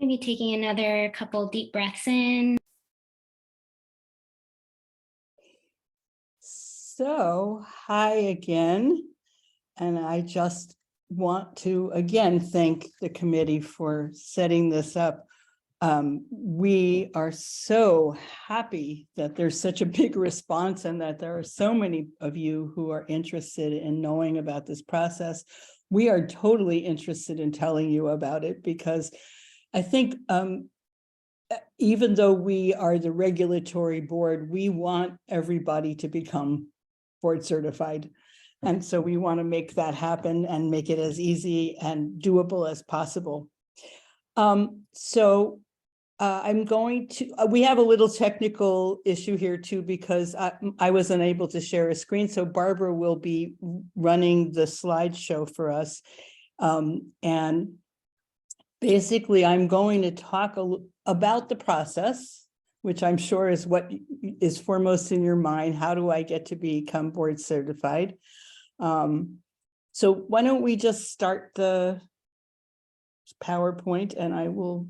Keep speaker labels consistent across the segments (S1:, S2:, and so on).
S1: Maybe taking another couple deep breaths in.
S2: So, hi again. And I just want to again thank the committee for setting this up. We are so happy that there's such a big response and that there are so many of you who are interested in knowing about this process. We are totally interested in telling you about it because I think even though we are the regulatory board, we want everybody to become board certified. And so we want to make that happen and make it as easy and doable as possible. I'm going to, we have a little technical issue here too, because I was unable to share a screen. So Barbara will be running the slideshow for us. And basically, I'm going to talk about the process, which I'm sure is what is foremost in your mind. How do I get to become board certified? So why don't we just start the PowerPoint and I will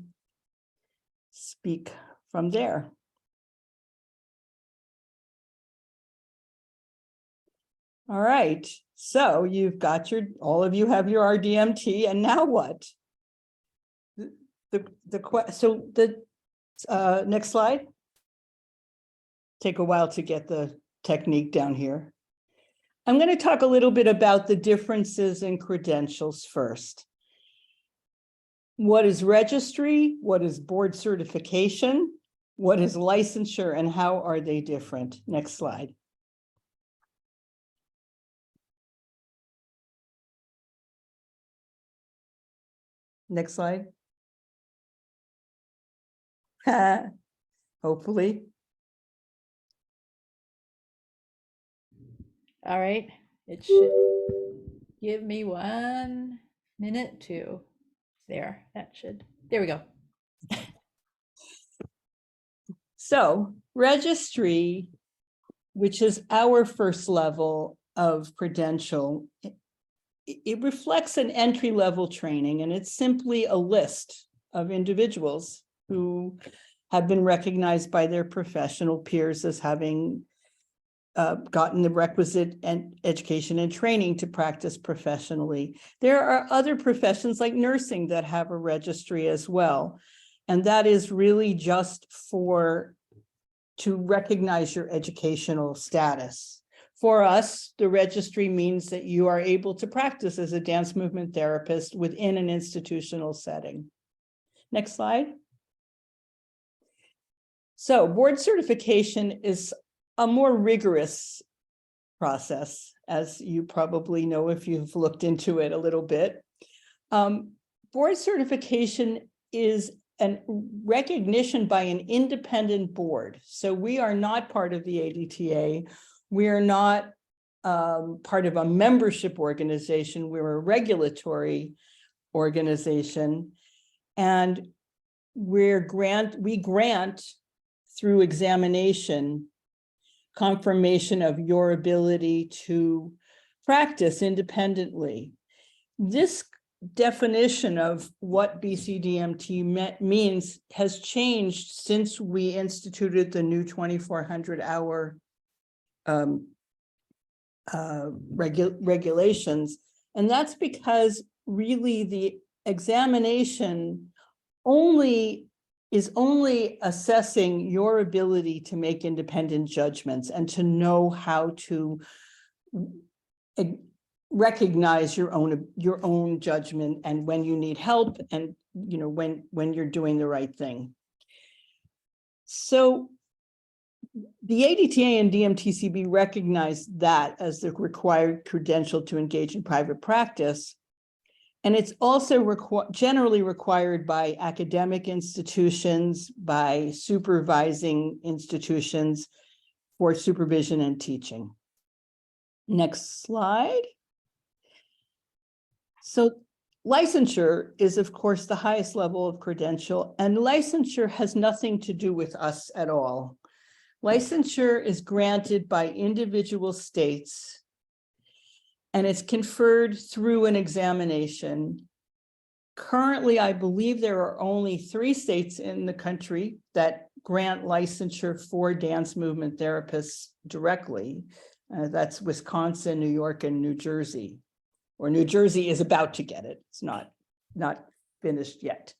S2: speak from there. All right, so you've got all of you have your RDMT, and now what? The next slide. Take a while to get the technique down here. I'm going to talk a little bit about the differences in credentials first. What is registry? What is board certification? What is licensure, and how are they different? Next slide. Next slide. Hopefully.
S3: All right, it should give me 1 minute to there. There we go.
S2: So registry, which is our first level of credential, it reflects an entry-level training, and it's simply a list of individuals who have been recognized by their professional peers as having gotten the requisite education and training to practice professionally. There are other professions like nursing that have a registry as well. And that is really just to recognize your educational status. For us, the registry means that you are able to practice as a dance movement therapist within an institutional setting. Next slide. So board certification is a more rigorous process, as you probably know if you've looked into it a little bit. Board certification is a recognition by an independent board. So we are not part of the ADTA. We are not part of a membership organization. We're a regulatory organization. And we grant through examination confirmation of your ability to practice independently. This definition of what BC-DMT means has changed since we instituted the new 2,400-hour regulations. And that's because really the examination is only assessing your ability to make independent judgments and to know how to recognize your own judgment and when you need help and when you're doing the right thing. So the ADTA and DMTCB recognize that as the required credential to engage in private practice. And it's also generally required by academic institutions, by supervising institutions for supervision and teaching. Next slide. So licensure is, of course, the highest level of credential, and licensure has nothing to do with us at all. Licensure is granted by individual states, and it's conferred through an examination. Currently, I believe there are only 3 states in the country that grant licensure for dance movement therapists directly. That's Wisconsin, New York, and New Jersey. Or New Jersey is about to get it. It's not finished yet.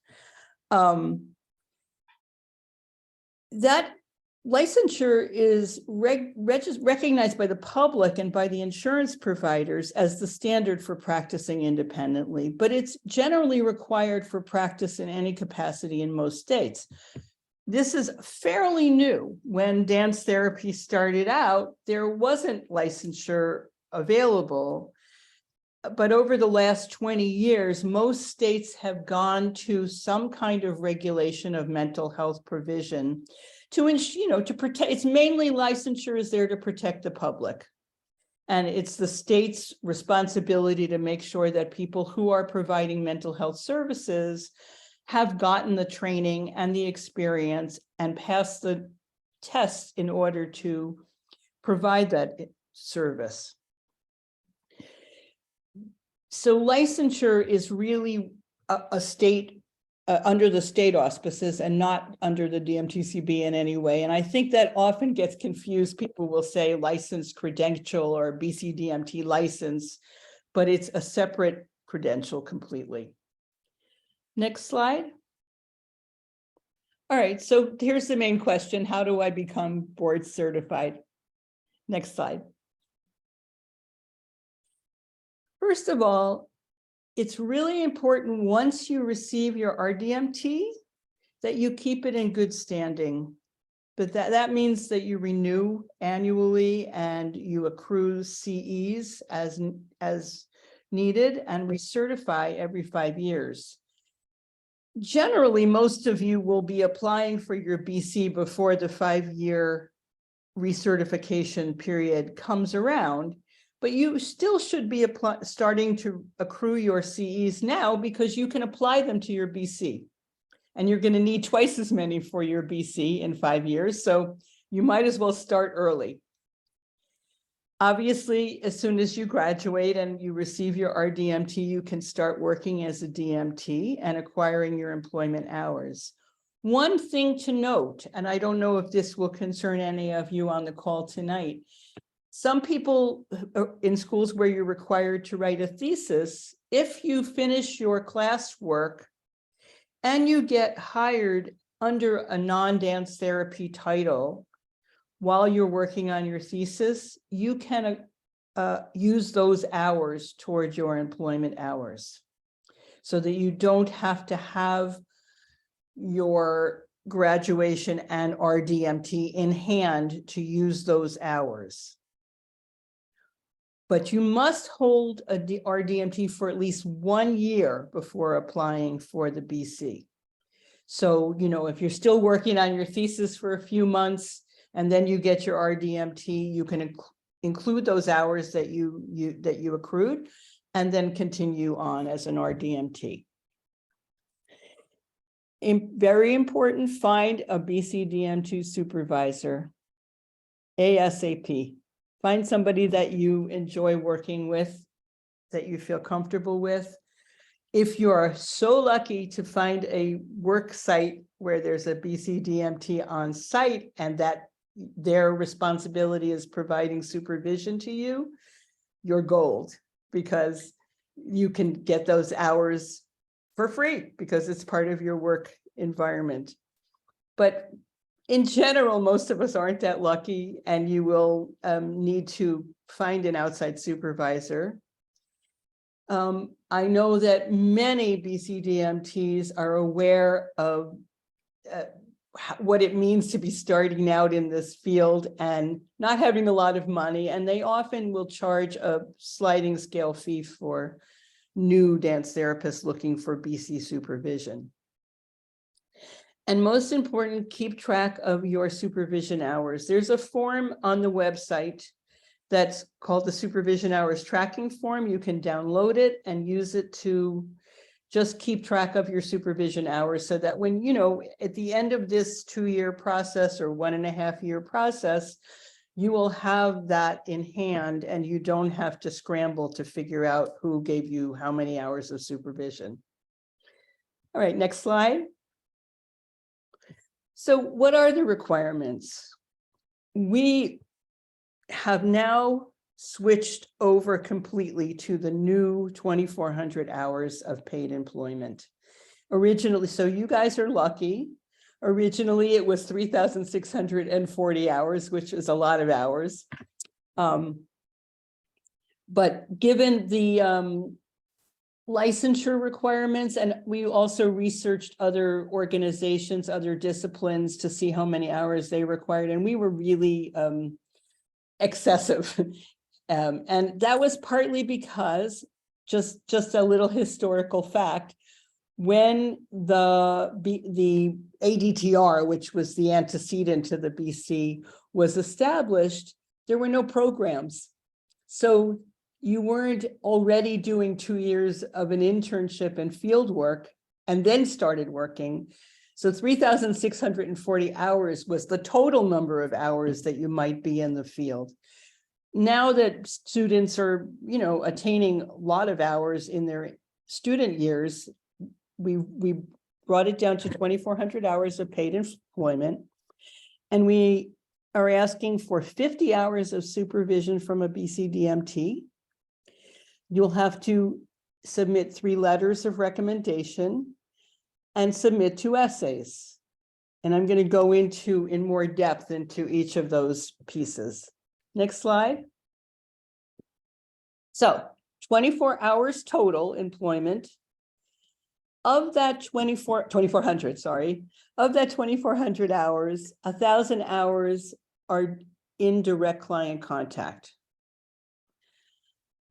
S2: That licensure is recognized by the public and by the insurance providers as the standard for practicing independently, but it's generally required for practice in any capacity in most states. This is fairly new. When dance therapy started out, there wasn't licensure available. But over the last 20 years, most states have gone to some kind of regulation of mental health provision to protect. It's mainly licensure is there to protect the public. And it's the state's responsibility to make sure that people who are providing mental health services have gotten the training and the experience and passed the tests in order to provide that service. So licensure is really a state under the state auspices and not under the DMTCB in any way. And I think that often gets confused. People will say licensed credential or BC-DMT license, but it's a separate credential completely. Next slide. All right, so here's the main question. How do I become board certified? Next slide. First of all, it's really important once you receive your RDMT that you keep it in good standing. But that means that you renew annually and you accrue CEs as needed and recertify every 5 years. Generally, most of you will be applying for your BC before the 5-year recertification period comes around. But you still should be starting to accrue your CEs now because you can apply them to your BC. And you're going to need twice as many for your BC in 5 years. So you might as well start early. Obviously, as soon as you graduate and you receive your RDMT, you can start working as a DMT and acquiring your employment hours. One thing to note, and I don't know if this will concern any of you on the call tonight, some people in schools where you're required to write a thesis, if you finish your classwork and you get hired under a non-dance therapy title while you're working on your thesis, you can use those hours towards your employment hours so that you don't have to have your graduation and RDMT in hand to use those hours. But you must hold a RDMT for at least 1 year before applying for the BC. So, if you're still working on your thesis for a few months and then you get your RDMT, you can include those hours that you accrued and then continue on as an RDMT. Very important, find a BC-DMT supervisor ASAP. Find somebody that you enjoy working with, that you feel comfortable with. If you are so lucky to find a work site where there's a BC-DMT on site and that their responsibility is providing supervision to you, you're gold, because you can get those hours for free because it's part of your work environment. But in general, most of us aren't that lucky, and you will need to find an outside supervisor. I know that many BC-DMTs are aware of what it means to be starting out in this field and not having a lot of money, and they often will charge a sliding scale fee for new dance therapists looking for BC supervision. And most important, keep track of your supervision hours. There's a form on the website that's called the Supervision Hours Tracking Form. You can download it and use it to just keep track of your supervision hours so that when, at the end of this 2-year process or 1.5-year process, you will have that in hand and you don't have to scramble to figure out who gave you how many hours of supervision. All right, next slide. So what are the requirements? We have now switched over completely to the new 2,400 hours of paid employment. Originally, so you guys are lucky. Originally, it was 3,640 hours, which is a lot of hours. But given the licensure requirements, and we also researched other organizations, other disciplines to see how many hours they required, and we were really excessive. And that was partly because, just a little historical fact, when the ADTR, which was the antecedent to the BC, was established, there were no programs. So you weren't already doing 2 years of an internship and field work and then started working. So 3,640 hours was the total number of hours that you might be in the field. Now that students are, attaining a lot of hours in their student years, we brought it down to 2,400 hours of paid employment. And we are asking for 50 hours of supervision from a BC-DMT. You'll have to submit 3 letters of recommendation and submit 2 essays. And I'm going to go in more depth into each of those pieces. Next slide. So 24 hours total employment. Of that 2,400, sorry, of that 2,400 hours, 1,000 hours are in direct client contact.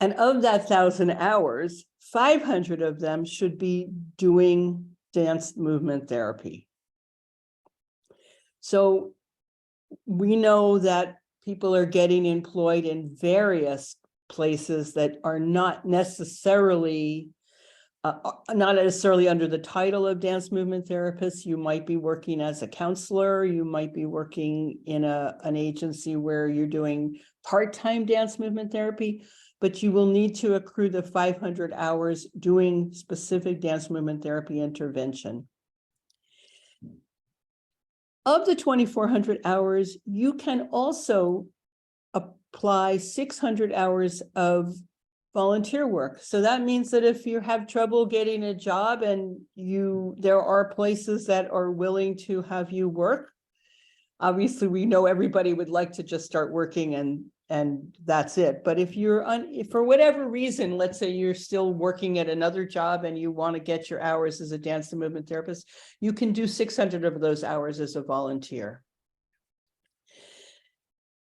S2: And of that 1,000 hours, 500 of them should be doing dance movement therapy. So we know that people are getting employed in various places that are not necessarily under the title of dance movement therapist. You might be working as a counselor. You might be working in an agency where you're doing part-time dance movement therapy, but you will need to accrue the 500 hours doing specific dance movement therapy intervention. Of the 2,400 hours, you can also apply 600 hours of volunteer work. So that means that if you have trouble getting a job and there are places that are willing to have you work, obviously we know everybody would like to just start working and that's it. But if if for whatever reason, let's say you're still working at another job and you want to get your hours as a dance and movement therapist, you can do 600 of those hours as a volunteer.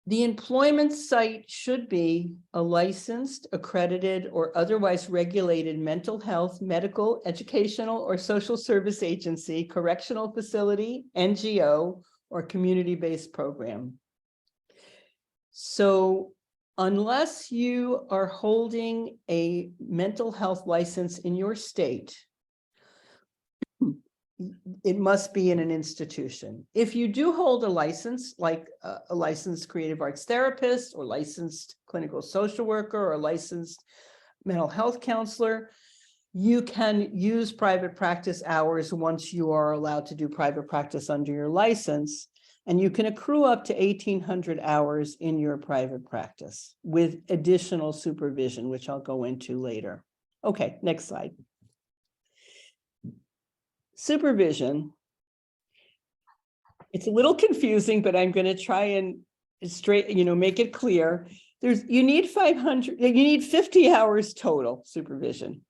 S2: The employment site should be a licensed, accredited, or otherwise regulated mental health, medical, educational, or social service agency, correctional facility, NGO, or community-based program. So unless you are holding a mental health license in your state, it must be in an institution. If you do hold a license, like a licensed creative arts therapist or licensed clinical social worker or licensed mental health counselor, you can use private practice hours once you are allowed to do private practice under your license, and you can accrue up to 1,800 hours in your private practice with additional supervision, which I'll go into later. Okay, next slide. Supervision. It's a little confusing, but I'm going to try and make it clear. You need 50 hours total supervision.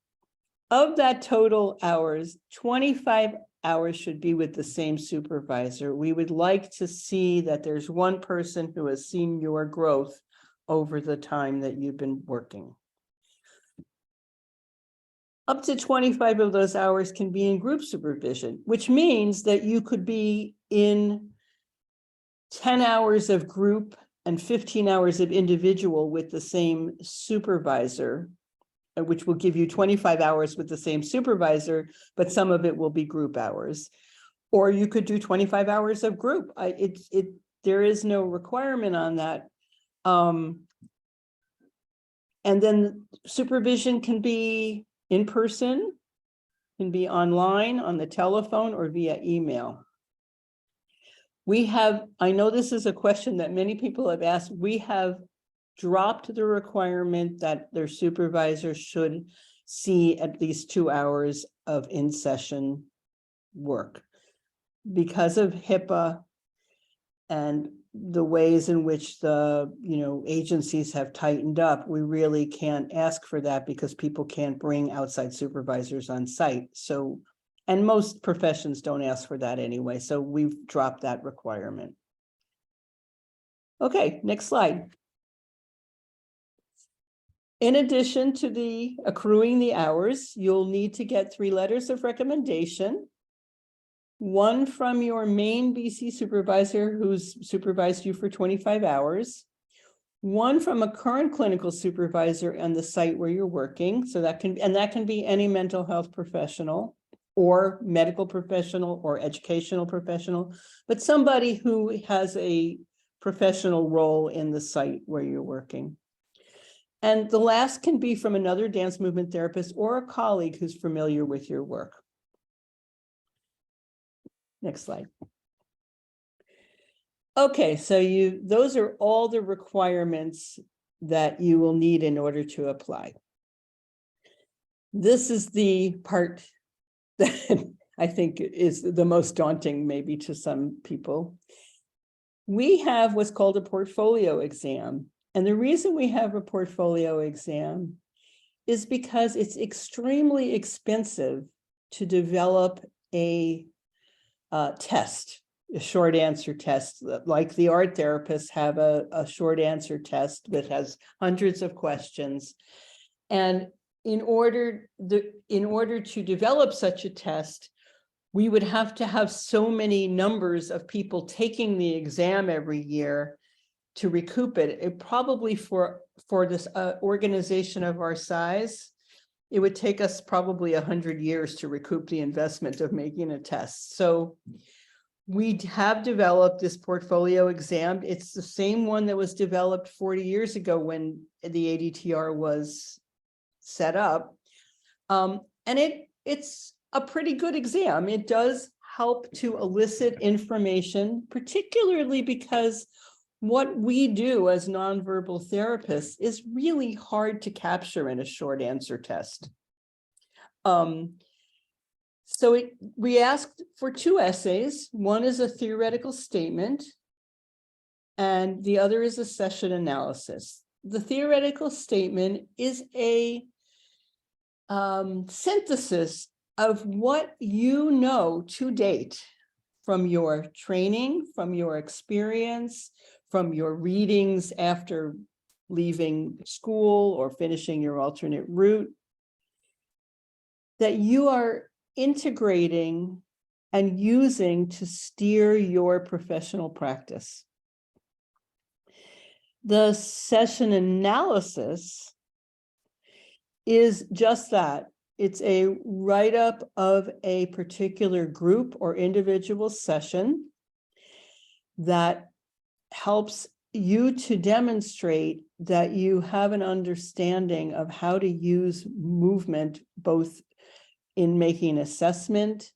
S2: Of that total hours, 25 hours should be with the same supervisor. We would like to see that there's one person who has seen your growth over the time that you've been working. Up to 25 of those hours can be in group supervision, which means that you could be in 10 hours of group and 15 hours of individual with the same supervisor, which will give you 25 hours with the same supervisor, but some of it will be group hours. Or you could do 25 hours of group. There is no requirement on that. And then supervision can be in person, can be online, on the telephone, or via email. We have, I know this is a question that many people have asked, we have dropped the requirement that their supervisor should see at least 2 hours of in-session work because of HIPAA and the ways in which the agencies have tightened up. We really can't ask for that because people can't bring outside supervisors on site. So, and most professions don't ask for that anyway. So we've dropped that requirement. Okay, next slide. In addition to the accruing the hours, you'll need to get 3 letters of recommendation. 1 from your main BC supervisor who's supervised you for 25 hours. 1 from a current clinical supervisor on the site where you're working. So that can be any mental health professional or medical professional or educational professional, but somebody who has a professional role in the site where you're working. And the last can be from another dance movement therapist or a colleague who's familiar with your work. Next slide. Okay, so those are all the requirements that you will need in order to apply. This is the part that I think is the most daunting, maybe to some people. We have what's called a portfolio exam. And the reason we have a portfolio exam is because it's extremely expensive to develop a test, a short answer test. Like the art therapists have a short answer test that has hundreds of questions. And in order to develop such a test, we would have to have so many numbers of people taking the exam every year to recoup it. It probably for this organization of our size, it would take us probably 100 years to recoup the investment of making a test. So we have developed this portfolio exam. It's the same one that was developed 40 years ago when the ADTR was set up. And it's a pretty good exam. It does help to elicit information, particularly because what we do as nonverbal therapists is really hard to capture in a short answer test. So we asked for 2 essays. One is a theoretical statement, and the other is a session analysis. The theoretical statement is a synthesis of what you know to date from your training, from your experience, from your readings after leaving school or finishing your alternate route, that you are integrating and using to steer your professional practice. The session analysis is just that. It's a write-up of a particular group or individual session that helps you to demonstrate that you have an understanding of how to use movement, both in making assessment,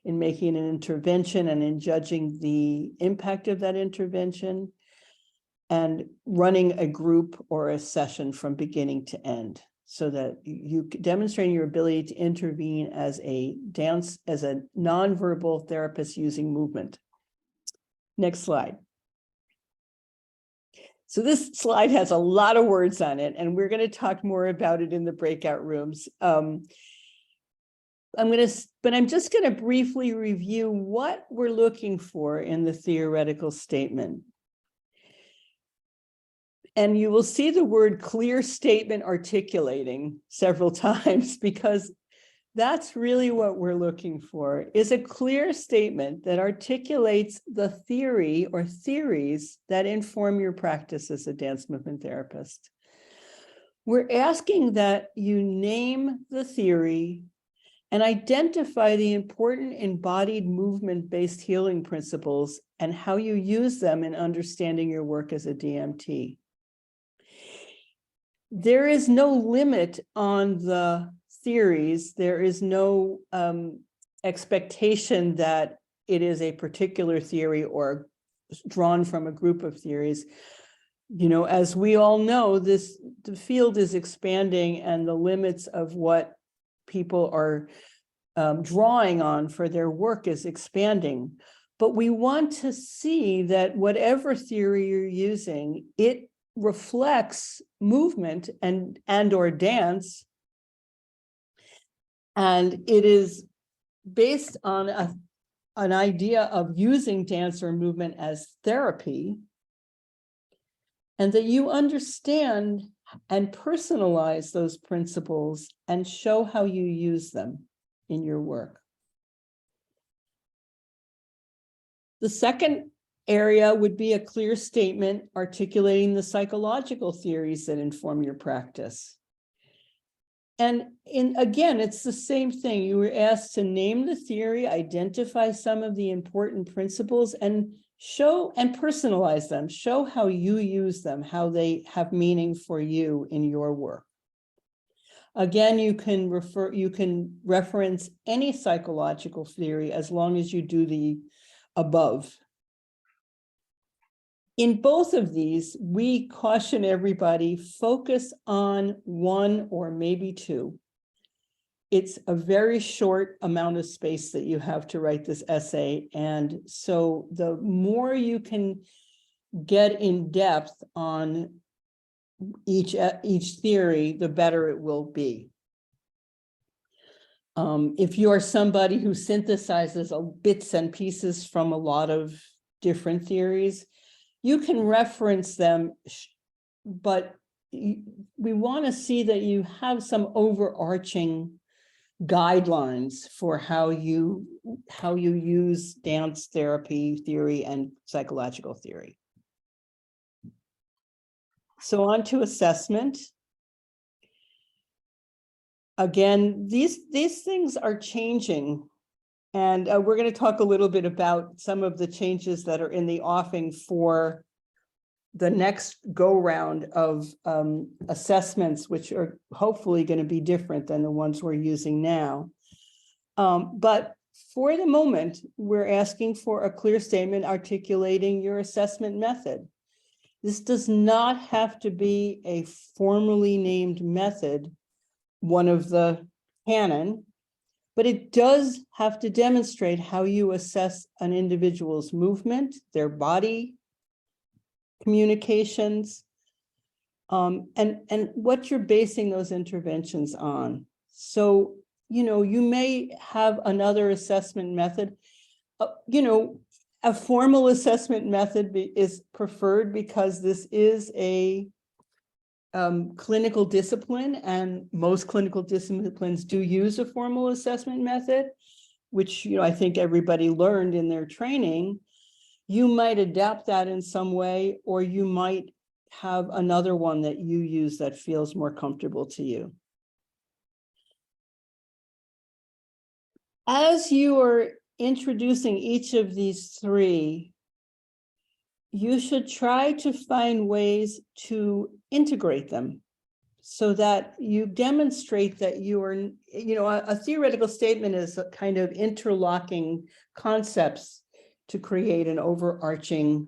S2: in making an intervention, and in judging the impact of that intervention, and running a group or a session from beginning to end, so that you demonstrate your ability to intervene as a nonverbal therapist using movement. Next slide. So this slide has a lot of words on it, and we're going to talk more about it in the breakout rooms. I'm just going to briefly review what we're looking for in the theoretical statement. And you will see the word clear statement articulating several times, because that's really what we're looking for, is a clear statement that articulates the theory or theories that inform your practice as a dance movement therapist. We're asking that you name the theory and identify the important embodied movement-based healing principles and how you use them in understanding your work as a DMT. There is no limit on the theories, there is no expectation that it is a particular theory or drawn from a group of theories. You know, as we all know, the field is expanding and the limits of what people are drawing on for their work is expanding. But we want to see that whatever theory you're using, it reflects movement and or dance. And it is based on an idea of using dance or movement as therapy, and that you understand and personalize those principles and show how you use them in your work. The second area would be a clear statement articulating the psychological theories that inform your practice. And again, it's the same thing. You were asked to name the theory, identify some of the important principles, and show and personalize them. Show how you use them, how they have meaning for you in your work. Again, you can reference any psychological theory as long as you do the above. In both of these, we caution everybody, focus on one or maybe two. It's a very short amount of space that you have to write this essay. And so the more you can get in depth on each theory, the better it will be. If you are somebody who synthesizes bits and pieces from a lot of different theories, you can reference them, but we want to see that you have some overarching guidelines for how you use dance therapy theory and psychological theory. So on to assessment. Again, these things are changing. And we're going to talk a little bit about some of the changes that are in the offing for the next go round of assessments, which are hopefully going to be different than the ones we're using now. But for the moment, we're asking for a clear statement articulating your assessment method. This does not have to be a formally named method, one of the canon, but it does have to demonstrate how you assess an individual's movement, their body communications, and what you're basing those interventions on. So, you know, you may have another assessment method. You know, a formal assessment method is preferred because this is a clinical discipline, and most clinical disciplines do use a formal assessment method, which, you know, I think everybody learned in their training. You might adapt that in some way, or you might have another one that you use that feels more comfortable to you. As you are introducing each of these three, you should try to find ways to integrate them so that you demonstrate that you are, you know, a theoretical statement is a kind of interlocking concepts to create an overarching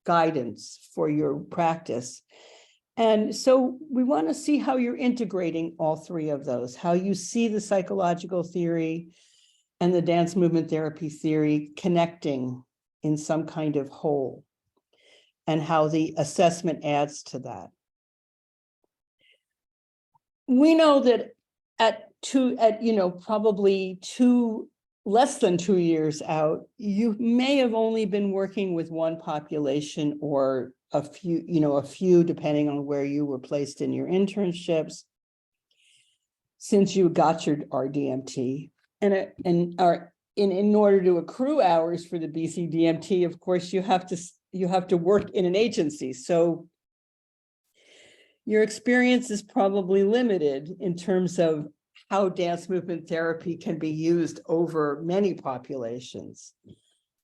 S2: guidance for your practice. And so we want to see how you're integrating all three of those, how you see the psychological theory and the dance movement therapy theory connecting in some kind of whole, and how the assessment adds to that. We know that at you know, probably less than 2 years out, you may have only been working with one population or a few, depending on where you were placed in your internships, since you got your RDMT. And in order to accrue hours for the BC-DMT, of course, you have to work in an agency. So your experience is probably limited in terms of how dance movement therapy can be used over many populations.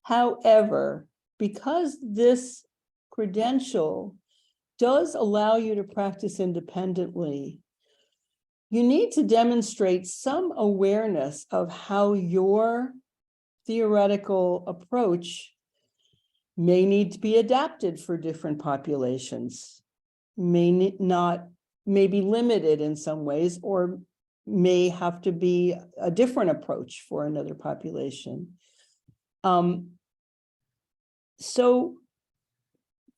S2: However, because this credential does allow you to practice independently, you need to demonstrate some awareness of how your theoretical approach may need to be adapted for different populations, may be limited in some ways, or may have to be a different approach for another population. So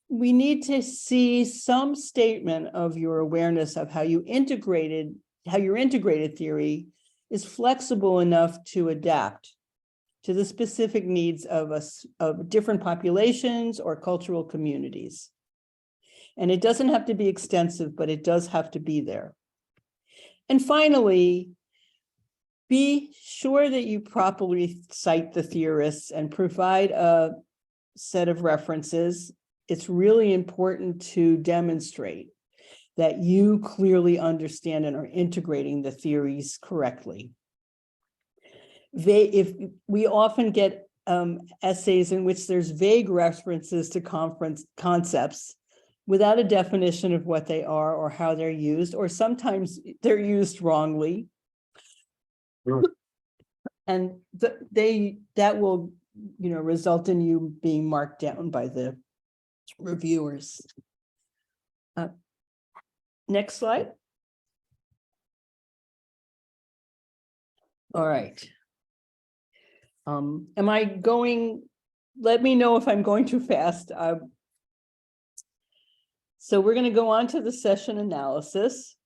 S2: we need to see some statement of your awareness of how your integrated theory is flexible enough to adapt to the specific needs of different populations or cultural communities. And it doesn't have to be extensive, but it does have to be there. And finally, be sure that you properly cite the theorists and provide a set of references. It's really important to demonstrate that you clearly understand and are integrating the theories correctly. If we often get essays in which there's vague references to concepts without a definition of what they are or how they're used, or sometimes they're used wrongly. And that will, result in you being marked down by the reviewers. Next slide. All right. Am I going? Let me know if I'm going too fast. So we're going to go on to the session analysis.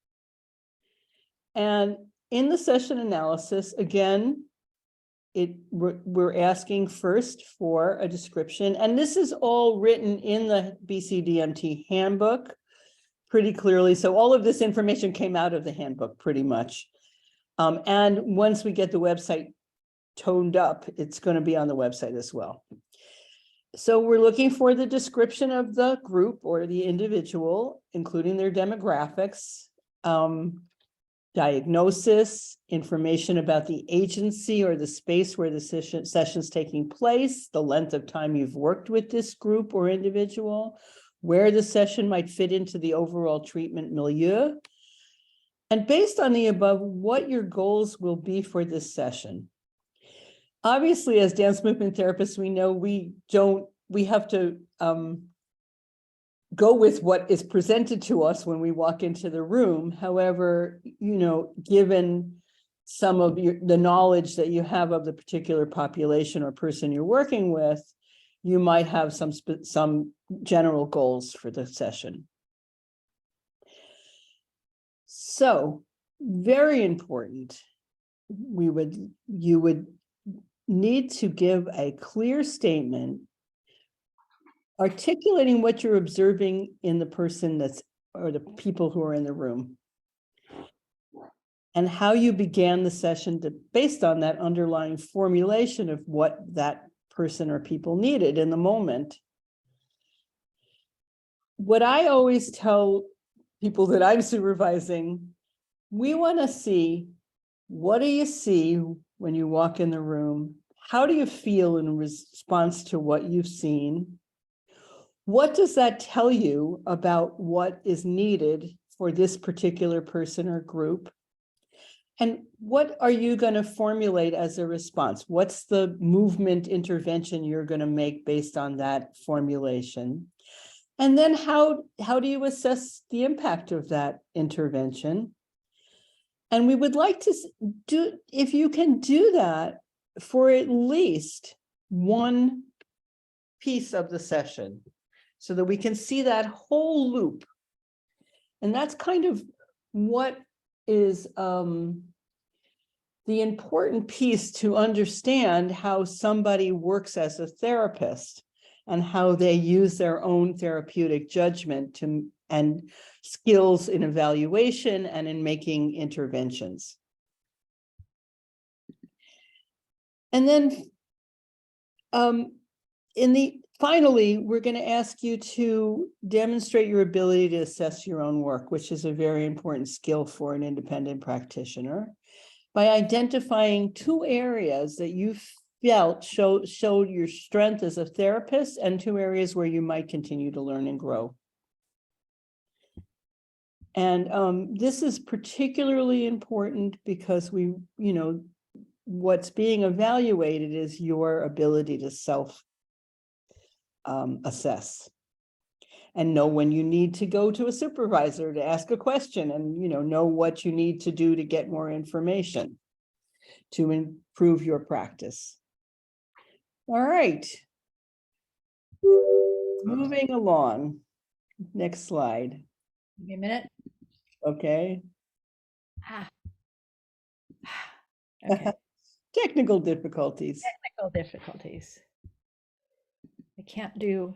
S2: And in the session analysis, again, we're asking first for a description. And this is all written in the BC-DMT handbook pretty clearly. So all of this information came out of the handbook pretty much. And once we get the website toned up, it's going to be on the website as well. So we're looking for the description of the group or the individual, including their demographics, diagnosis, information about the agency or the space where the session's taking place, the length of time you've worked with this group or individual, where the session might fit into the overall treatment milieu, and based on the above, what your goals will be for this session. Obviously, as dance movement therapists, we know we have to go with what is presented to us when we walk into the room. However, given some of the knowledge that you have of the particular population or person you're working with, you might have some general goals for the session. So, very important, you would need to give a clear statement articulating what you're observing in the person or the people who are in the room, and how you began the session based on that underlying formulation of what that person or people needed in the moment. What I always tell people that I'm supervising, we want to see, what do you see when you walk in the room? How do you feel in response to what you've seen? What does that tell you about what is needed for this particular person or group? And what are you going to formulate as a response? What's the movement intervention you're going to make based on that formulation? And then how do you assess the impact of that intervention? And we would like to do, if you can do that for at least one piece of the session, so that we can see that whole loop. And that's kind of what is the important piece to understand how somebody works as a therapist and how they use their own therapeutic judgment and skills in evaluation and in making interventions. And then finally, we're going to ask you to demonstrate your ability to assess your own work, which is a very important skill for an independent practitioner, by identifying 2 areas that you felt showed your strength as a therapist and 2 areas where you might continue to learn and grow. And this is particularly important because what's being evaluated is your ability to self assess and know when you need to go to a supervisor to ask a question, and know what you need to do to get more information to improve your practice. All right. Moving along. Next slide.
S3: Give me a minute.
S2: Okay.
S3: Ah. Okay.
S2: Technical difficulties.
S3: Technical difficulties. I can't do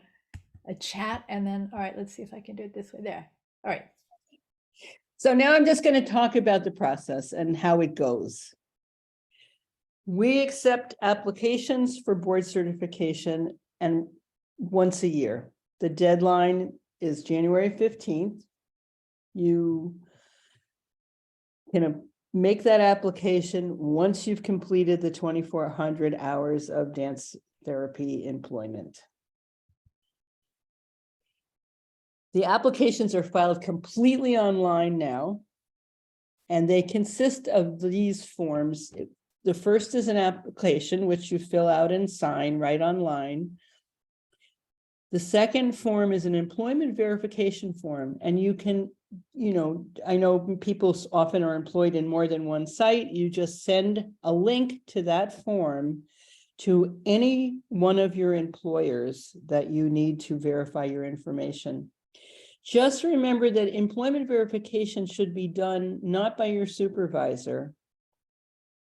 S3: a chat and then, all right, let's see if I can do it this way. There. All right.
S2: So now I'm just going to talk about the process and how it goes. We accept applications for board certification and once a year. The deadline is January 15th. You can make that application once you've completed the 2,400 hours of dance therapy employment. The applications are filed completely online now, and they consist of these forms. The first is an application, which you fill out and sign right online. The second form is an employment verification form, and you can, I know people often are employed in more than one site. You just send a link to that form to any one of your employers that you need to verify your information. Just remember that employment verification should be done not by your supervisor,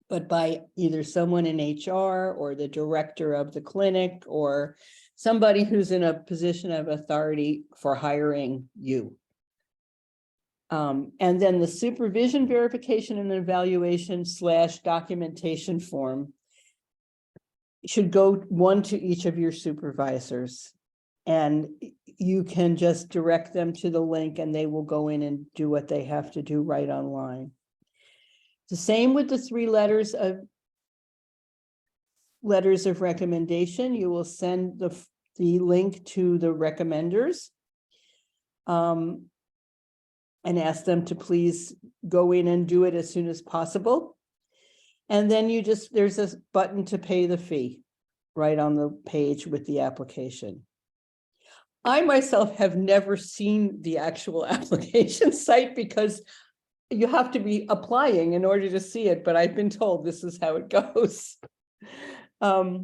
S2: but by either someone in HR or the director of the clinic or somebody who's in a position of authority for hiring you. And then the supervision verification and evaluation / documentation form should go one to each of your supervisors. And you can just direct them to the link and they will go in and do what they have to do right online. The same with the 3 letters of recommendation. You will send the link to the recommenders and ask them to please go in and do it as soon as possible. And then there's a button to pay the fee right on the page with the application. I myself have never seen the actual application site because you have to be applying in order to see it, but I've been told this is how it goes. All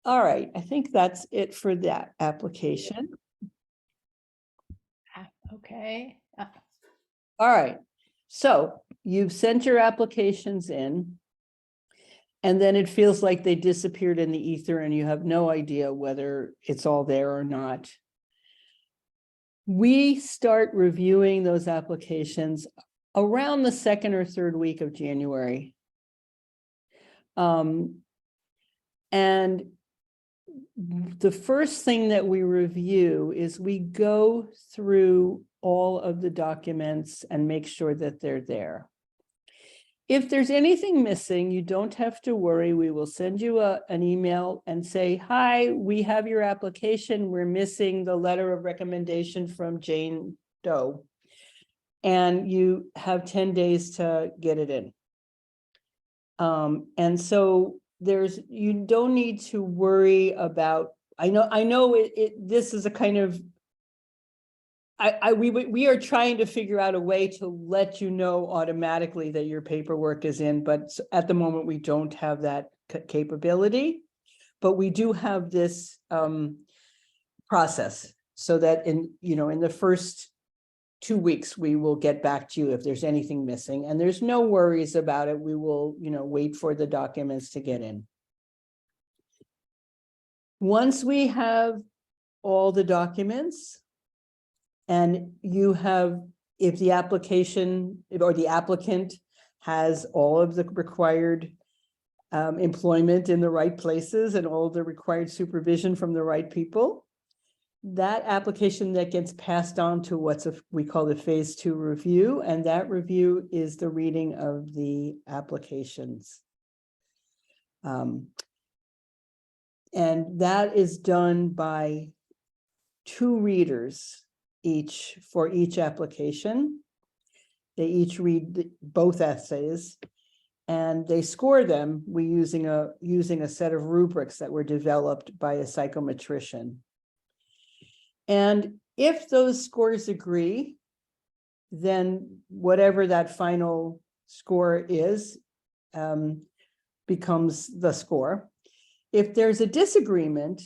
S2: right, I think that's it for that application.
S3: Okay.
S2: All right, so you've sent your applications in, and then it feels like they disappeared in the ether and you have no idea whether it's all there or not. We start reviewing those applications around the 2nd or 3rd week of January. And the first thing that we review is we go through all of the documents and make sure that they're there. If there's anything missing, you don't have to worry. We will send you an email and say, hi, we have your application. We're missing the letter of recommendation from Jane Doe. And you have 10 days to get it in. And so you don't need to worry about, I know this is a kind of, we are trying to figure out a way to let you know automatically that your paperwork is in, but at the moment we don't have that capability, but we do have this process so that in the first 2 weeks, we will get back to you if there's anything missing, and there's no worries about it. We will, wait for the documents to get in. Once we have all the documents, and if the application or the applicant has all of the required employment in the right places and all the required supervision from the right people, that application that gets passed on to we call the phase 2 review, and that review is the reading of the applications. And that is done by 2 readers. for each application. They each read both essays, and they score them using a set of rubrics that were developed by a psychometrician. And if those scores agree, then whatever that final score is becomes the score. If there's a disagreement,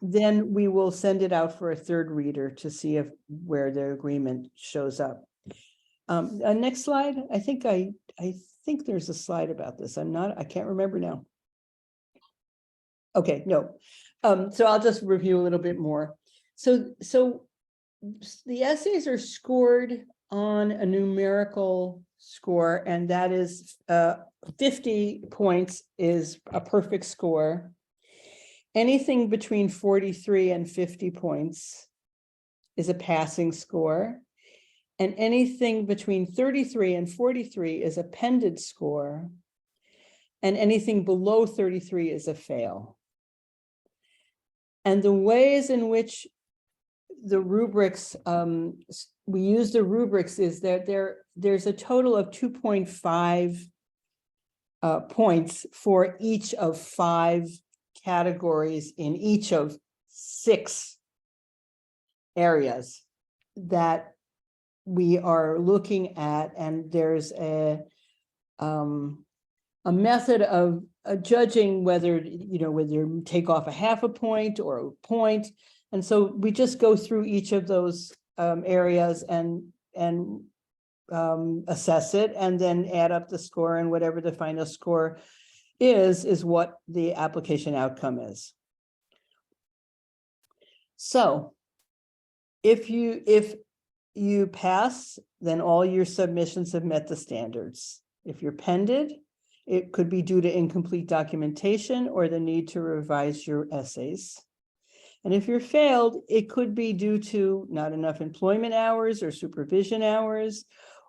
S2: then we will send it out for a third reader to see where the agreement shows up. Next slide. I think there's a slide about this. I can't remember now. Okay, no. So I'll just review a little bit more. So the essays are scored on a numerical score, and that is 50 points is a perfect score. Anything between 43 and 50 points is a passing score. And anything between 33 and 43 is a pended score. And anything below 33 is a fail. And the ways in which the rubrics, we use the rubrics is that there's a total of 2.5 points for each of 5 categories in each of 6 areas that we are looking at, and there's a method of judging whether you take off a half a point or a point. And so we just go through each of those areas and assess it, and then add up the score, and whatever the final score is what the application outcome is. So if you pass, then all your submissions have met the standards. If you're pended, it could be due to incomplete documentation or the need to revise your essays. And if you're failed, it could be due to not enough employment hours or supervision hours,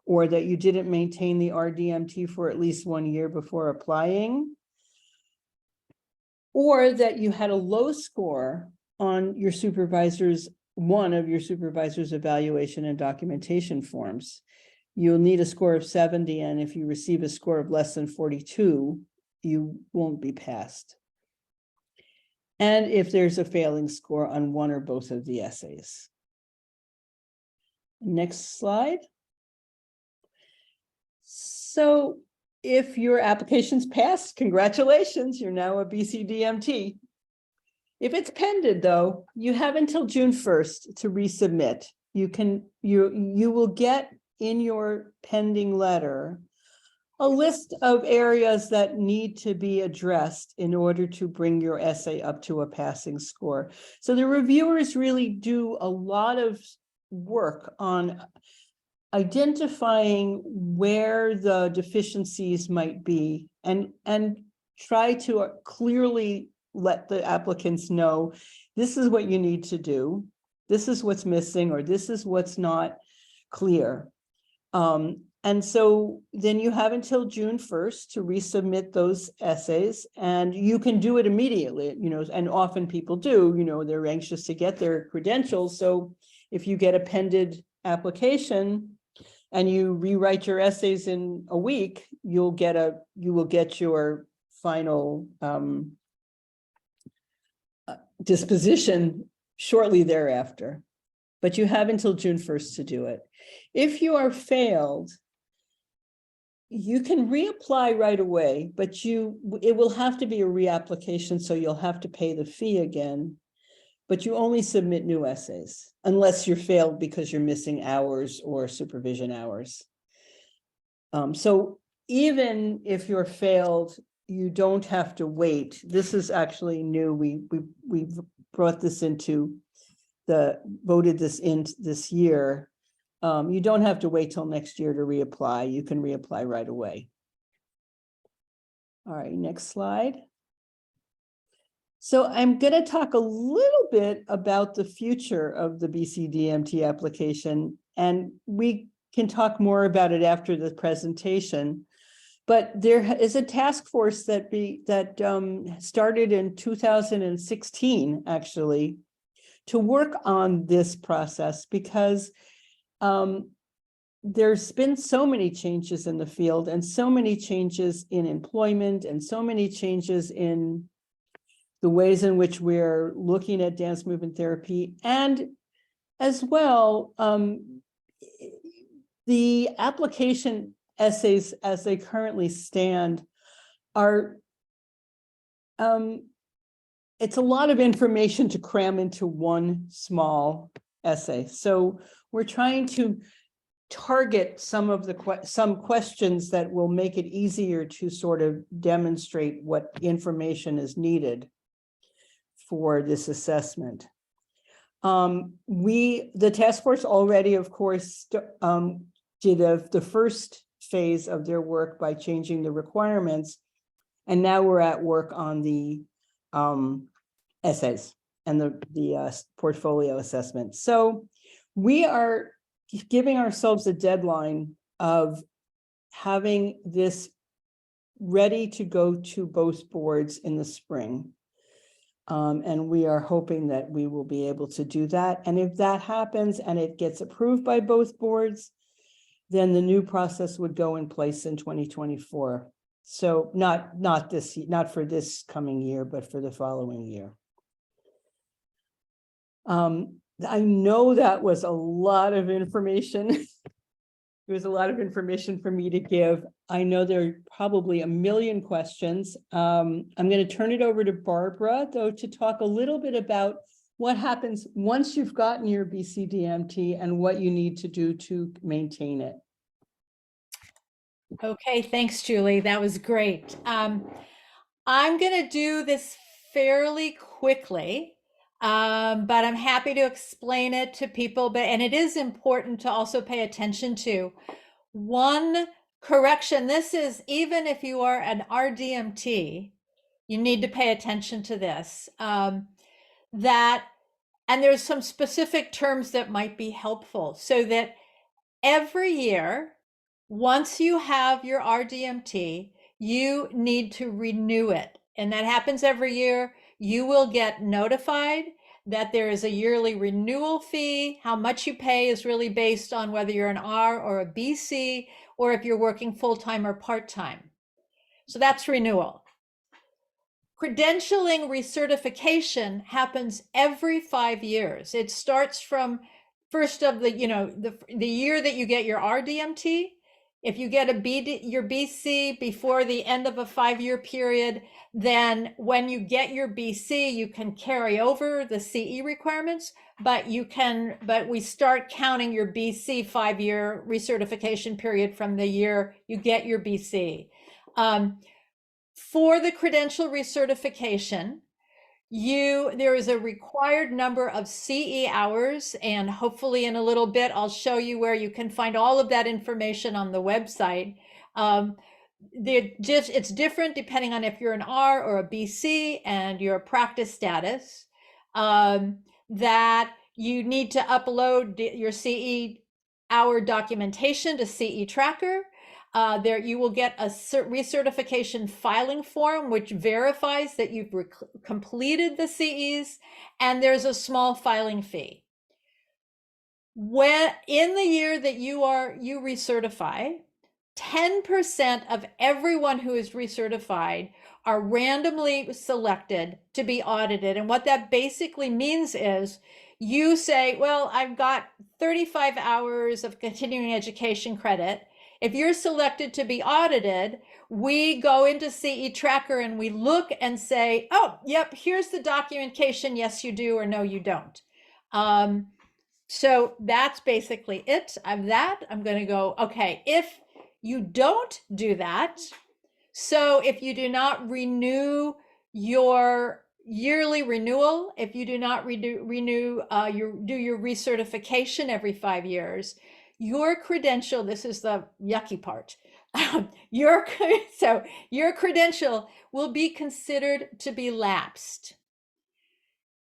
S2: or that you didn't maintain the RDMT for at least 1 year before applying, or that you had a low score on your one of your supervisor's evaluation and documentation forms. You'll need a score of 70, and if you receive a score of less than 42, you won't be passed. And if there's a failing score on one or both of the essays. Next slide. So if your application's passed, congratulations, you're now a BC-DMT. If it's pended, though, you have until June 1st to resubmit. You will get in your pending letter a list of areas that need to be addressed in order to bring your essay up to a passing score. So the reviewers really do a lot of work on identifying where the deficiencies might be, and try to clearly let the applicants know, this is what you need to do, this is what's missing, or this is what's not clear. And so then you have until June 1st to resubmit those essays, and you can do it immediately, and often people do, they're anxious to get their credentials. So if you get a pended application and you rewrite your essays in a week, you will get your final disposition shortly thereafter. But you have until June 1st to do it. If you are failed, you can reapply right away, but it will have to be a reapplication, so you'll have to pay the fee again. But you only submit new essays unless you're failed because you're missing hours or supervision hours. So even if you're failed, you don't have to wait. This is actually new. We brought this voted this in this year. You don't have to wait till next year to reapply. You can reapply right away. All right, next slide. So I'm going to talk a little bit about the future of the BC-DMT application, and we can talk more about it after the presentation. But there is a task force that started in 2016, actually, to work on this process because there's been so many changes in the field and so many changes in employment and so many changes in the ways in which we're looking at dance movement therapy. And as well, the application essays as they currently stand are, it's a lot of information to cram into one small essay. So we're trying to target some of the some questions that will make it easier to sort of demonstrate what information is needed for this assessment. The task force already, of course, did the first phase of their work by changing the requirements, and now we're at work on the essays and the portfolio assessment. So we are giving ourselves a deadline of having this ready to go to both boards in the spring. And we are hoping that we will be able to do that. And if that happens and it gets approved by both boards, then the new process would go in place in 2024. So not for this coming year, but for the following year. I know that was a lot of information. It was a lot of information for me to give. I know there are probably a million questions. I'm going to turn it over to Barbara, though, to talk a little bit about what happens once you've gotten your BC-DMT and what you need to do to maintain it.
S3: Okay, thanks, Julie. That was great. I'm going to do this fairly quickly, but I'm happy to explain it to people. And it is important to also pay attention to one correction. This is even if you are an RDMT, you need to pay attention to this. And there's some specific terms that might be helpful, so that every year, once you have your RDMT, you need to renew it. And that happens every year. You will get notified that there is a yearly renewal fee. How much you pay is really based on whether you're an R or a BC, or if you're working full-time or part-time. So that's renewal. Credentialing recertification happens every 5 years. It starts from first of the year that you get your RDMT. If you get your BC before the end of a 5-year period, then when you get your BC, you can carry over the CE requirements, but we start counting your BC 5-year recertification period from the year you get your BC. For the credential recertification, there is a required number of CE hours, and hopefully in a little bit I'll show you where you can find all of that information on the website. It's different depending on if you're an R or a BC and your practice status, that you need to upload your CE hour documentation to CE Tracker. There you will get a recertification filing form, which verifies that you've completed the CEs, and there's a small filing fee. When in the year that you recertify, 10% of everyone who is recertified are randomly selected to be audited. And what that basically means is you say, well, I've got 35 hours of continuing education credit. If you're selected to be audited, we go into CE Tracker and we look and say, oh, yep, here's the documentation. Yes, you do, or no, you don't. So that's basically it. I'm going to go, okay, if you don't do that, so if you do not renew your yearly renewal, if you do not do your recertification every 5 years, your credential, this is the yucky part, your credential will be considered to be lapsed.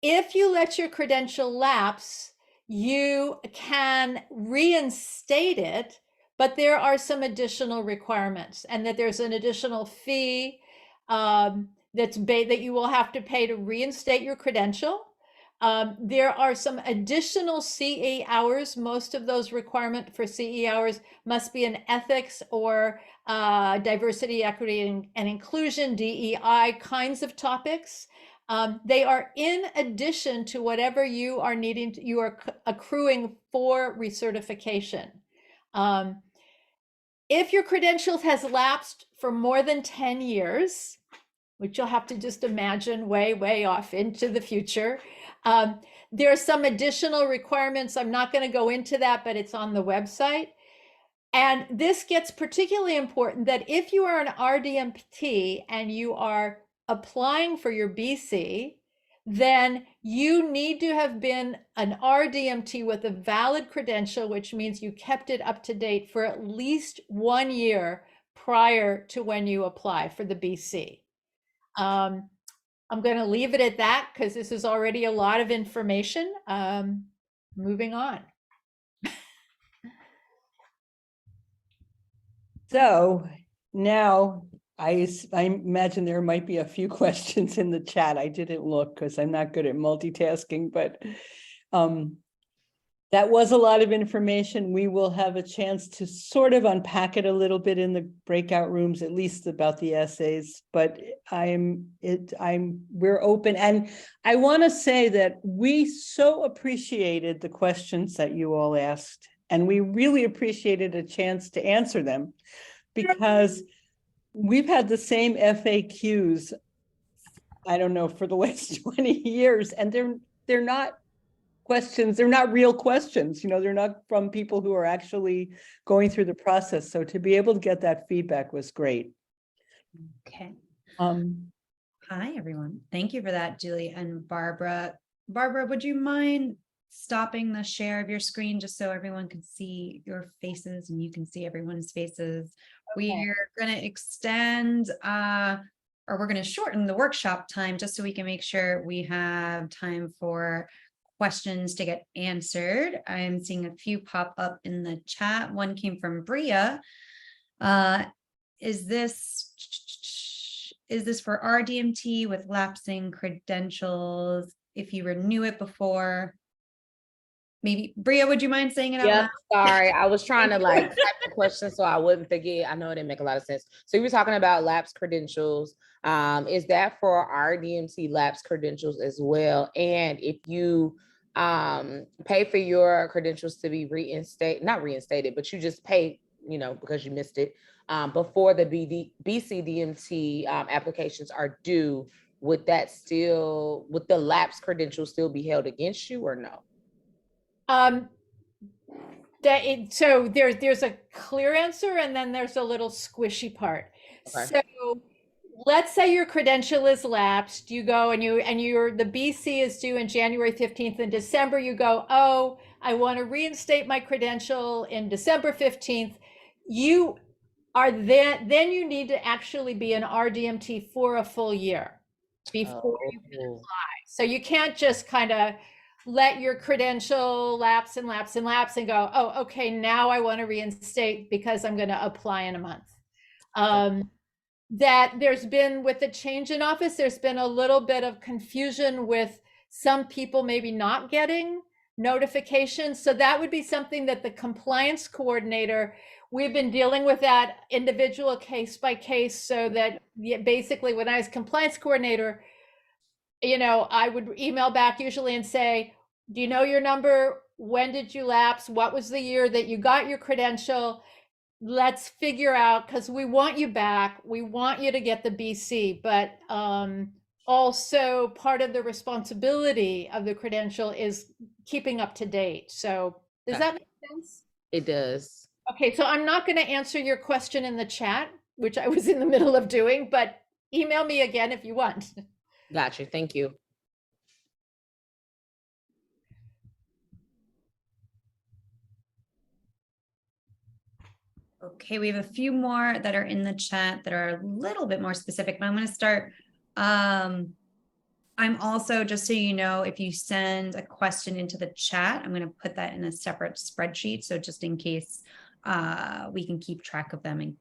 S3: If you let your credential lapse, you can reinstate it, but there are some additional requirements, and that there's an additional fee that you will have to pay to reinstate your credential. There are some additional CE hours. Most of those requirement for CE hours must be in ethics or diversity, equity, and inclusion, DEI kinds of topics. They are in addition to whatever you are needing, you are accruing for recertification. If your credentials has lapsed for more than 10 years, which you'll have to just imagine way off into the future, there are some additional requirements. I'm not going to go into that, but it's on the website. And this gets particularly important that if you are an RDMT and you are applying for your BC, then you need to have been an RDMT with a valid credential, which means you kept it up to date for at least 1 year prior to when you apply for the BC. I'm going to leave it at that because this is already a lot of information. Moving on.
S2: So now I imagine there might be a few questions in the chat. I didn't look because I'm not good at multitasking, but that was a lot of information. We will have a chance to sort of unpack it a little bit in the breakout rooms, at least about the essays, but we're open. And I want to say that we so appreciated the questions that you all asked, and we really appreciated a chance to answer them because we've had the same FAQs, I don't know, for the last 20 years, and they're not questions, they're not real questions, they're not from people who are actually going through the process. So to be able to get that feedback was great.
S4: Okay. Hi, everyone. Thank you for that, Julie and Barbara. Barbara, would you mind stopping the share of your screen just so everyone can see your faces and you can see everyone's faces? Okay. We're going to extend or we're going to shorten the workshop time just so we can make sure we have time for questions to get answered. I'm seeing a few pop up in the chat. One came from Bria. Is this for RDMT with lapsing credentials? If you renew it before, maybe Bria, would you mind saying it out loud?
S5: Sorry, I was trying to type the question so I wouldn't forget. I know it didn't make a lot of sense. So you were talking about lapsed credentials. Is that for RDMT lapsed credentials as well? And if you pay for your credentials to be not reinstated, but you just pay, because you missed it, before the BC-DMT applications are due, would the lapsed credentials still be held against you or no?
S3: So there's a clear answer and then there's a little squishy part. Okay. So let's say your credential is lapsed, you go and the BC is due in January 15th. In December, you go, oh, I want to reinstate my credential in December 15th. You are then you need to actually be an RDMT for a full year before you can apply. So you can't just kind of let your credential lapse and lapse and lapse and go, oh, okay, now I want to reinstate because I'm going to apply in a month. That there's been, with the change in office, there's been a little bit of confusion with some people maybe not getting notifications. So that would be something that the compliance coordinator, we've been dealing with that individual case by case, so that basically when I was compliance coordinator, I would email back usually and say, do you know your number? When did you lapse? What was the year that you got your credential? Let's figure out, because we want you back. We want you to get the BC, but also part of the responsibility of the credential is keeping up to date. So does that make sense?
S5: It does.
S3: Okay, so I'm not going to answer your question in the chat, which I was in the middle of doing, but email me again if you want.
S5: Gotcha. Thank you.
S4: Okay, we have a few more that are in the chat that are a little bit more specific, but I'm going to start. I'm also, just so you know, if you send a question into the chat, I'm going to put that in a separate spreadsheet. So just in case we can keep track of them and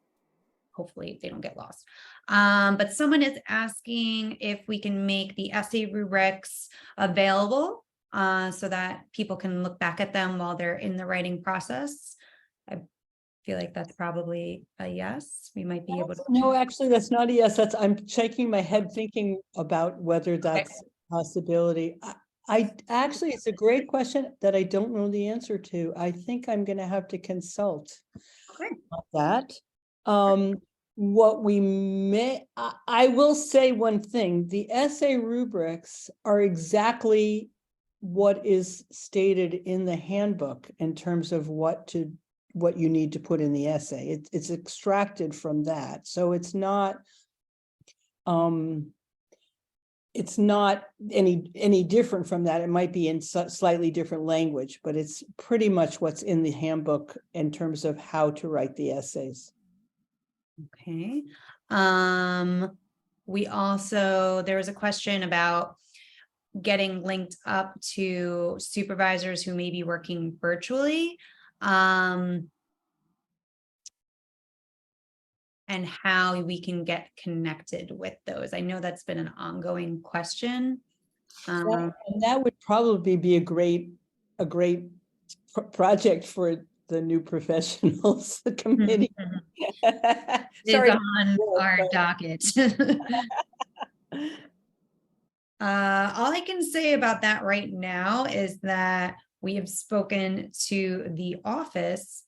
S4: hopefully they don't get lost. But someone is asking if we can make the essay rubrics available so that people can look back at them while they're in the writing process. I feel like that's probably a yes. We might be able to.
S2: No, actually, that's not a yes. I'm shaking my head thinking about whether that's a possibility. I actually, it's a great question that I don't know the answer to. I think I'm going to have to consult
S4: Okay.
S2: on that. What we may, I will say one thing, the essay rubrics are exactly what is stated in the handbook in terms of what you need to put in the essay. It's extracted from that. So it's not any different from that. It might be in slightly different language, but it's pretty much what's in the handbook in terms of how to write the essays.
S4: Okay. We also, there was a question about getting linked up to supervisors who may be working virtually. And how we can get connected with those. I know that's been an ongoing question.
S2: And that would probably be a great project for the new professionals, the committee.
S4: It's
S2: Sorry.
S4: on our docket. All I can say about that right now is that we have spoken to the office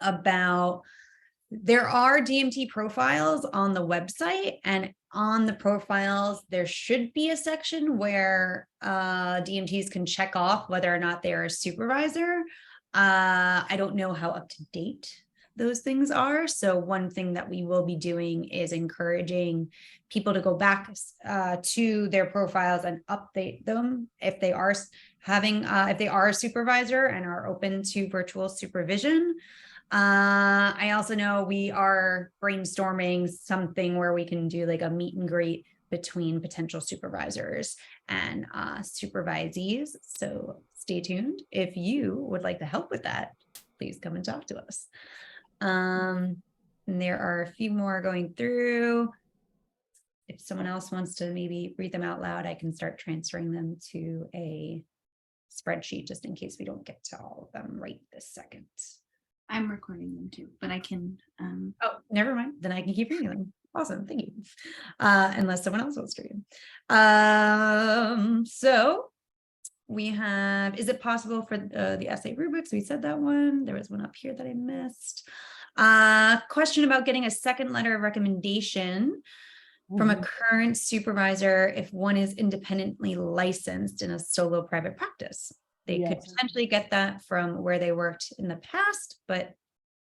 S4: about, there are DMT profiles on the website, and on the profiles, there should be a section where DMTs can check off whether or not they're a supervisor. I don't know how up to date those things are. So one thing that we will be doing is encouraging people to go back to their profiles and update them if they are if they are a supervisor and are open to virtual supervision. I also know we are brainstorming something where we can do like a meet and greet between potential supervisors and supervisees. So stay tuned. If you would like to help with that, please come and talk to us. And there are a few more going through. If someone else wants to maybe read them out loud, I can start transferring them to a spreadsheet just in case we don't get to all of them right this second.
S6: I'm recording them too, but I can.
S4: Oh, never mind. Then I can keep reading them. Awesome. Thank you. Unless someone else wants to read. So we have, is it possible for the essay rubrics? We said that one. There was one up here that I missed. Question about getting a second letter of recommendation from a current supervisor if one is independently licensed in a solo private practice. They could potentially get that from where they worked in the past, but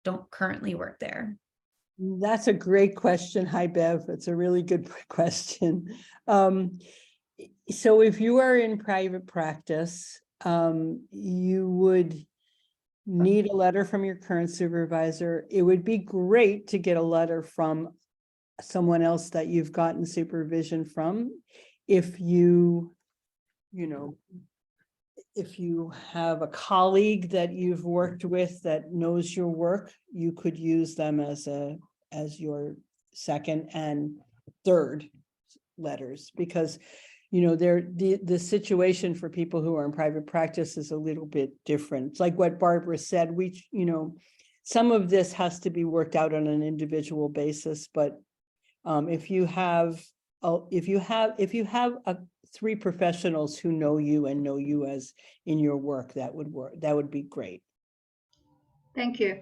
S4: don't currently work there.
S2: That's a great question. Hi, Bev. It's a really good question. So if you are in private practice, you would need a letter from your current supervisor. It would be great to get a letter from someone else that you've gotten supervision from. If you have a colleague that you've worked with that knows your work, you could use them as your second and third letters, because the situation for people who are in private practice is a little bit different. It's like what Barbara said, some of this has to be worked out on an individual basis, but if you have three professionals who know you and know you as in your work, that would work. That would be great.
S6: Thank you.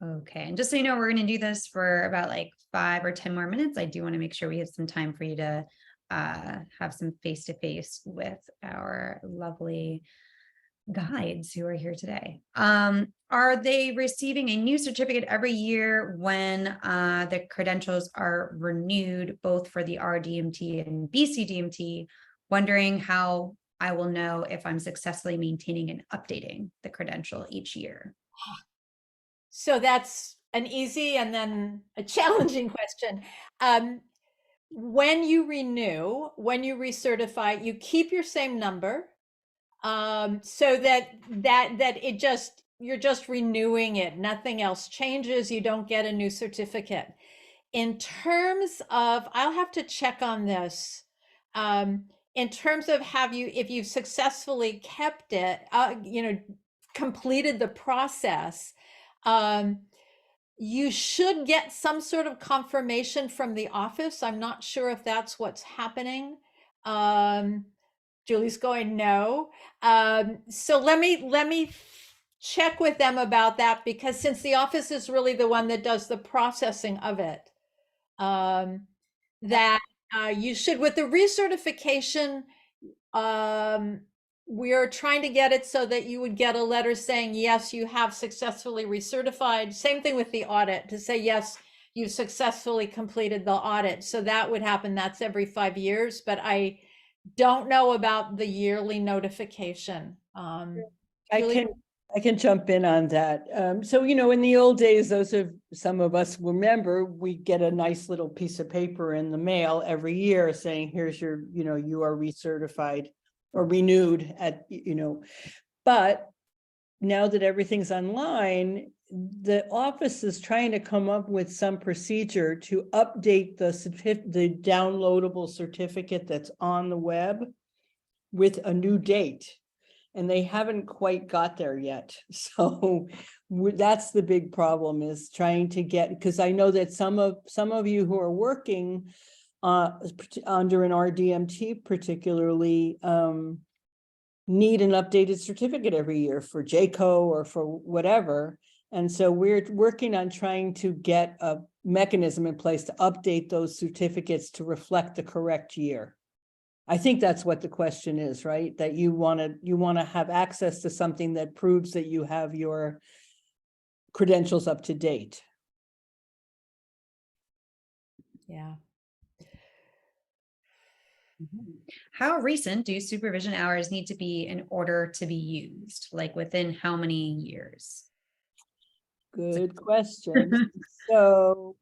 S4: Okay, and just so you know, we're going to do this for about like 5 or 10 more minutes. I do want to make sure we have some time for you to have some face-to-face with our lovely guides who are here today. Are they receiving a new certificate every year when the credentials are renewed, both for the RDMT and BC-DMT? Wondering how I will know if I'm successfully maintaining and updating the credential each year.
S3: So that's an easy and then a challenging question. When you renew, when you recertify, you keep your same number, so that you're just renewing it. Nothing else changes. You don't get a new certificate. in terms of, I'll have to check on this. In terms of if you've successfully kept it, completed the process, you should get some sort of confirmation from the office. I'm not sure if that's what's happening. Julie's going, no. So let me check with them about that, because since the office is really the one that does the processing of it, that you should, with the recertification, we're trying to get it so that you would get a letter saying, yes, you have successfully recertified. Same thing with the audit, to say, yes, you successfully completed the audit. So that would happen. That's every 5 years, but I don't know about the yearly notification. Julie?
S2: I can jump in on that. So, in the old days, some of us remember, we get a nice little piece of paper in the mail every year saying, here's your, you are recertified or renewed at, but now that everything's online, the office is trying to come up with some procedure to update the downloadable certificate that's on the web with a new date. And they haven't quite got there yet. So that's the big problem, is trying to get, because I know that some of you who are working under an RDMT particularly need an updated certificate every year for JCO or for whatever. And so we're working on trying to get a mechanism in place to update those certificates to reflect the correct year. I think that's what the question is, right? That you want to have access to something that proves that you have your credentials up to date.
S3: Yeah.
S4: How recent do supervision hours need to be in order to be used? Like within how many years?
S2: Good question. So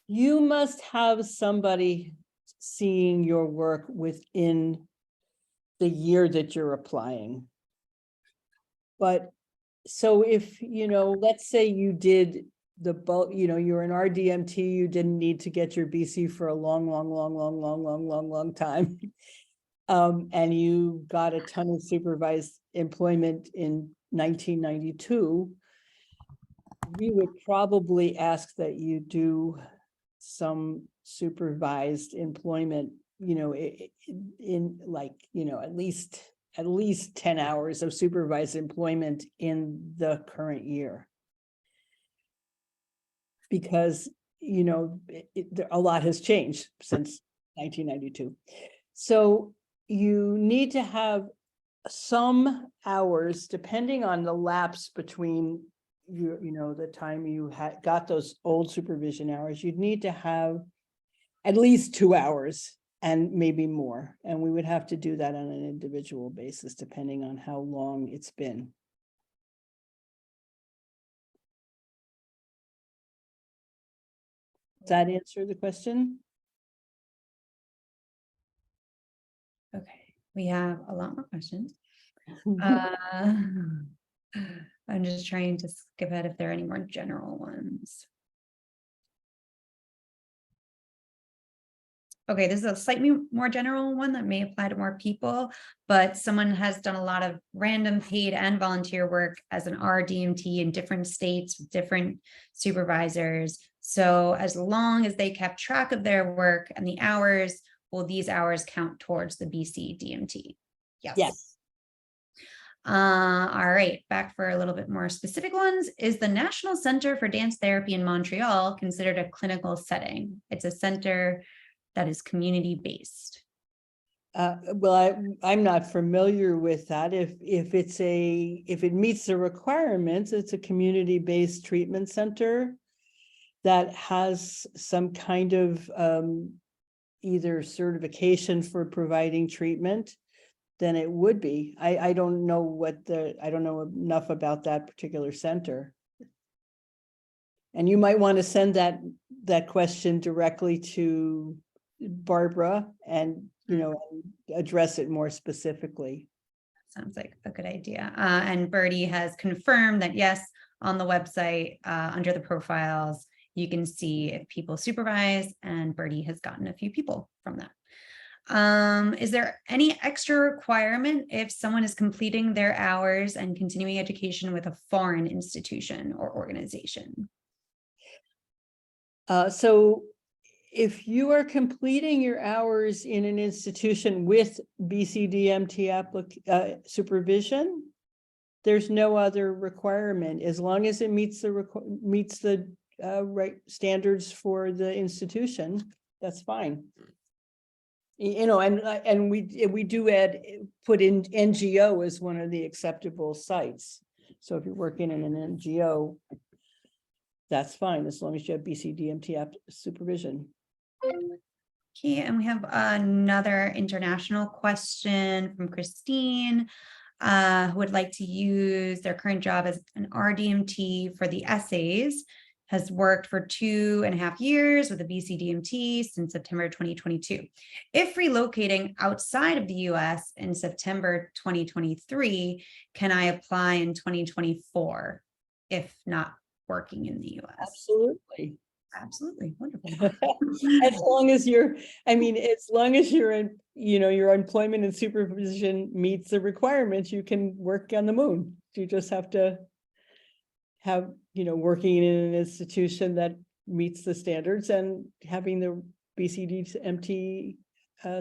S2: you must have somebody seeing your work within the year that you're applying. But so if, let's say you did the bulk, you're an RDMT, you didn't need to get your BC for a long time. And you got a ton of supervised employment in 1992, we would probably ask that you do some supervised employment, in like, at least 10 hours of supervised employment in the current year. Because, a lot has changed since 1992. So you need to have some hours, depending on the lapse between the time you got those old supervision hours, you'd need to have at least 2 hours and maybe more. And we would have to do that on an individual basis, depending on how long it's been. Does that answer the question?
S4: Okay, we have a lot more questions. I'm just trying to skip ahead if there are any more general ones. Okay, this is a slightly more general one that may apply to more people, but someone has done a lot of random paid and volunteer work as an RDMT in different states with different supervisors. So as long as they kept track of their work and the hours, will these hours count towards the BC-DMT? Yes.
S2: Yes.
S4: All right, back for a little bit more specific ones. Is the National Center for Dance Therapy in Montreal considered a clinical setting? It's a center that is community-based.
S2: Well, I'm not familiar with that. If it meets the requirements, it's a community-based treatment center that has some kind of either certification for providing treatment, then it would be. I don't know I don't know enough about that particular center. And you might want to send that question directly to Barbara and, address it more specifically.
S4: Sounds like a good idea. And Birdie has confirmed that yes, on the website, under the profiles, you can see if people supervise, and Bertie has gotten a few people from that. Is there any extra requirement if someone is completing their hours and continuing education with a foreign institution or organization?
S2: So if you are completing your hours in an institution with BC-DMT supervision, there's no other requirement, as long as it meets the right standards for the institution, that's fine. You know, and we do put in NGO as one of the acceptable sites. So if you're working in an NGO, that's fine, as long as you have BC-DMT supervision.
S4: Okay, and we have another international question from Christine, who would like to use their current job as an RDMT for the essays, has worked for 2.5 years with the BC-DMT since September 2022. If relocating outside of the US in September 2023, can I apply in 2024 if not working in the US?
S2: Absolutely.
S4: Absolutely, wonderful.
S2: As long as as long as your employment and supervision meets the requirements, you can work on the moon. You just have to have, working in an institution that meets the standards and having the BC-DMT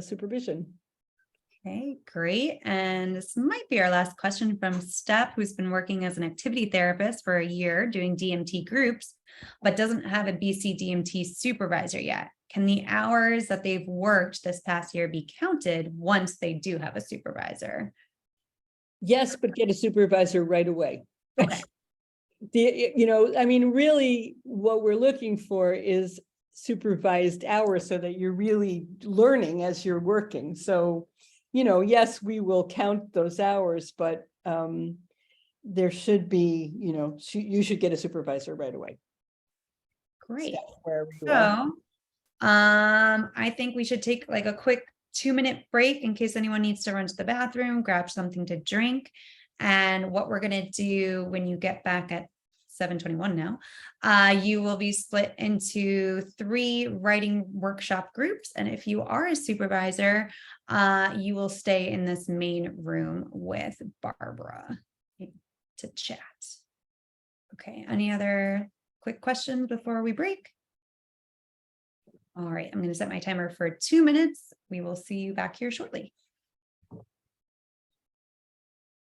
S2: supervision.
S4: Okay, great. And this might be our last question from Steph, who's been working as an activity therapist for a year doing DMT groups, but doesn't have a BC-DMT supervisor yet. Can the hours that they've worked this past year be counted once they do have a supervisor?
S2: Yes, but get a supervisor right away.
S4: Okay.
S2: Really what we're looking for is supervised hours so that you're really learning as you're working. So, yes, we will count those hours, but there should be, you should get a supervisor right away.
S4: Great.
S2: Wherever you are.
S4: So, I think we should take like a quick 2-minute break in case anyone needs to run to the bathroom, grab something to drink. And what we're going to do when you get back at 7:21 now, you will be split into 3 writing workshop groups. And if you are a supervisor, you will stay in this main room with Barbara to chat. Okay, any other quick questions before we break? All right, I'm going to set my timer for 2 minutes. We will see you back here shortly.